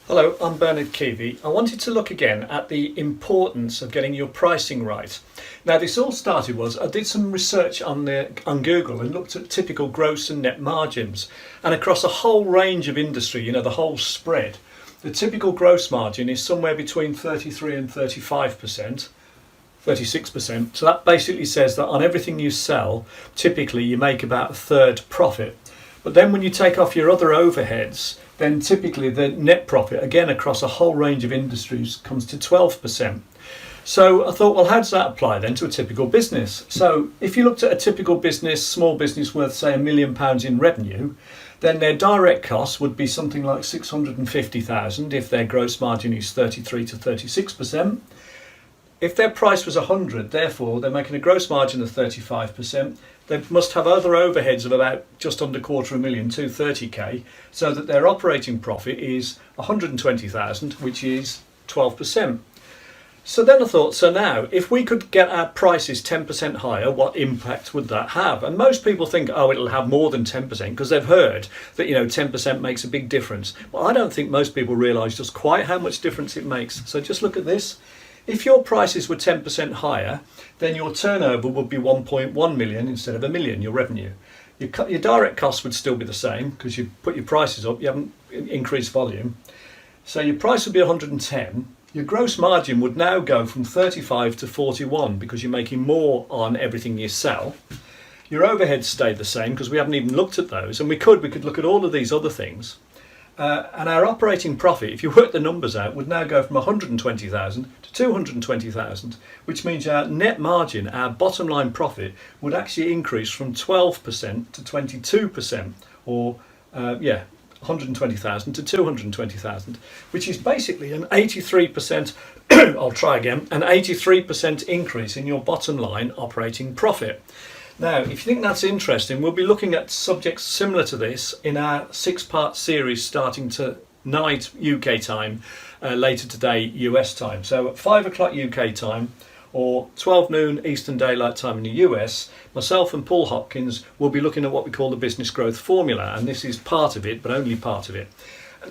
Hello, I'm Bernard Keevy. I wanted to look again at the importance of getting your pricing right. Now, this all started I did some research on Google and looked at typical gross and net margins, and across a whole range of industry, the whole spread. The typical gross margin is somewhere between 33 and 35%. 36%. So that basically says that on everything you sell, typically you make about a third profit. But then when you take off your other overheads, then typically the net profit, again across a whole range of industries, comes to 12%. So I thought, well, how does that apply then to a typical business? So if you looked at a typical business, small business worth, say, £1 million in revenue, then their direct costs would be something like 650,000 if their gross margin is 33 to 36%. If their price was 100, therefore they're making a gross margin of 35%. They must have other overheads of about just under 250,000, 230k, so that their operating profit is 120,000, which is 12%. So then I thought, so now if we could get our prices 10% higher, what impact would that have? And most people think, oh, it'll have more than 10% because they've heard that 10% makes a big difference. Well, I don't think most people realise just quite how much difference it makes. So just look at this. If your prices were 10% higher, then your turnover would be 1.1 million instead of a million, your revenue. Your direct costs would still be the same because you put your prices up, you haven't increased volume. So your price would be 110. Your gross margin would now go from 35 to 41 because you're making more on everything you sell. Your overheads stayed the same because we haven't even looked at those, and we could look at all of these other things. And our operating profit, if you work the numbers out, would now go from 120,000 to 220,000, which means our net margin, our bottom line profit, would actually increase from 12% to 22%, or 120,000 to 220,000, which is basically an 83%. I'll try again, an 83% increase in your bottom line operating profit. Now, if you think that's interesting, we'll be looking at subjects similar to this in our 6-part series starting tonight UK time, later today US time. So at 5 o'clock UK time or 12 noon Eastern Daylight Time in the US, myself and Paul Hopkins will be looking at what we call the business growth formula, and this is part of it, but only part of it.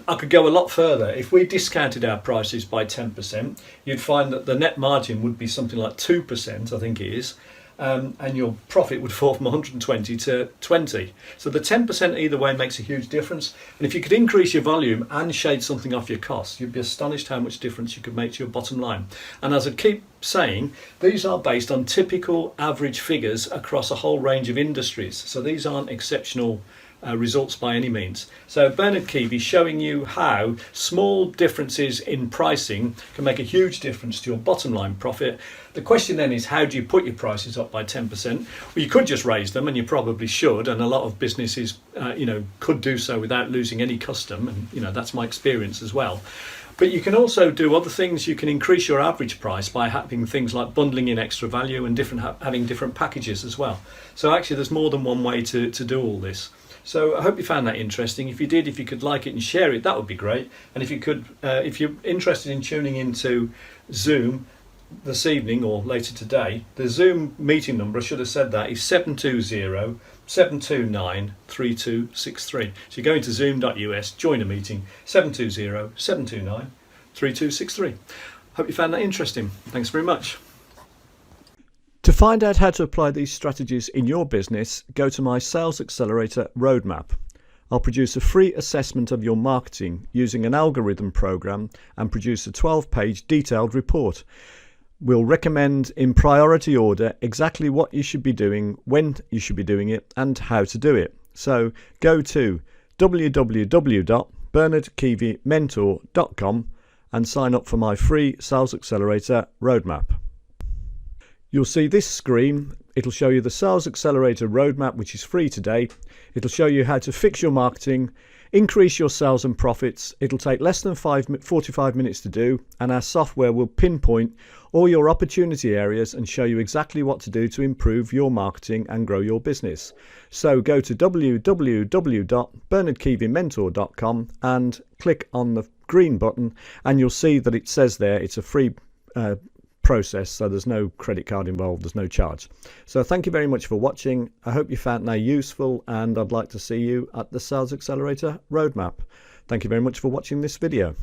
I could go a lot further. If we discounted our prices by 10%, you'd find that the net margin would be something like 2%, I think it is. And your profit would fall from 120 to 20. So the 10% either way makes a huge difference. And if you could increase your volume and shade something off your costs, you'd be astonished how much difference you could make to your bottom line. And as I keep saying, these are based on typical average figures across a whole range of industries. So these aren't exceptional results by any means. So Bernard Keevy showing you how small differences in pricing can make a huge difference to your bottom line profit. The question then is, how do you put your prices up by 10%? Well, you could just raise them, and you probably should, and a lot of businesses could do so without losing any custom, and that's my experience as well. But you can also do other things. You can increase your average price by having things like bundling in extra value and having different packages as well. So actually there's more than one way to do all this. So I hope you found that interesting. If you did, if you could like it and share it, that would be great. And if you could, if you're interested in tuning into Zoom this evening or later today, the Zoom meeting number, I should have said that, is 720-729-3263. So you go into zoom.us, join a meeting, 720-729-3263. Hope you found that interesting. Thanks very much. To find out how to apply these strategies in your business, go to my Sales Accelerator Roadmap. I'll produce a free assessment of your marketing using an algorithm program and produce a 12-page detailed report. We'll recommend in priority order exactly what you should be doing, when you should be doing it, and how to do it. So go to www.bernardkeevymentor.com and sign up for my free Sales Accelerator Roadmap. You'll see this screen. It'll show you the Sales Accelerator Roadmap, which is free today. It'll show you how to fix your marketing, increase your sales and profits. It'll take less than 45 minutes to do, and our software will pinpoint all your opportunity areas and show you exactly what to do to improve your marketing and grow your business. So go to www.bernardkeevymentor.com and click on the green button, and you'll see that it says there it's a free process, so there's no credit card involved, there's no charge. So thank you very much for watching. I hope you found that useful, and I'd like to see you at the Sales Accelerator Roadmap. Thank you very much for watching this video.